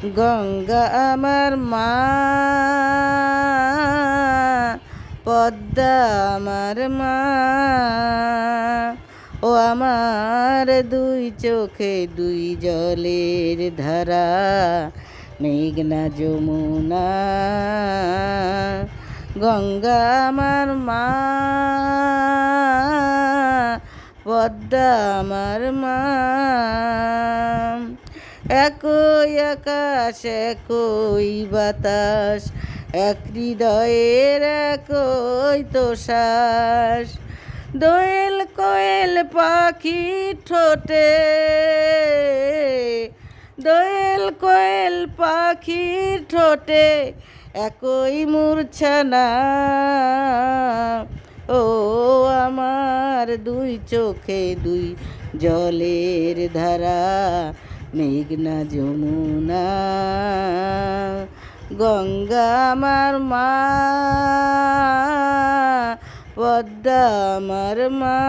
গঙ্গা আমার মা, পদ্মা আমার মা, ও আমার দুই চোখে দুই জলের ধারা, মেঘনা যমুনা। গঙ্গা আমার মা, পদ্মা আমার মা। একই আকাশ একই বাতাস, এক হৃদয়ের একই তো শ্বাস। দোয়েল কোয়েল পাখি ঠোঁটে, দোয়েল কোয়েল পাখির ঠোঁটে একই মূর্ছনা। ও আমার দুই চোখে দুই জলের ধারা, মেঘনা যমুনা। গঙ্গা আমার মা, পদ্মা আমার মা।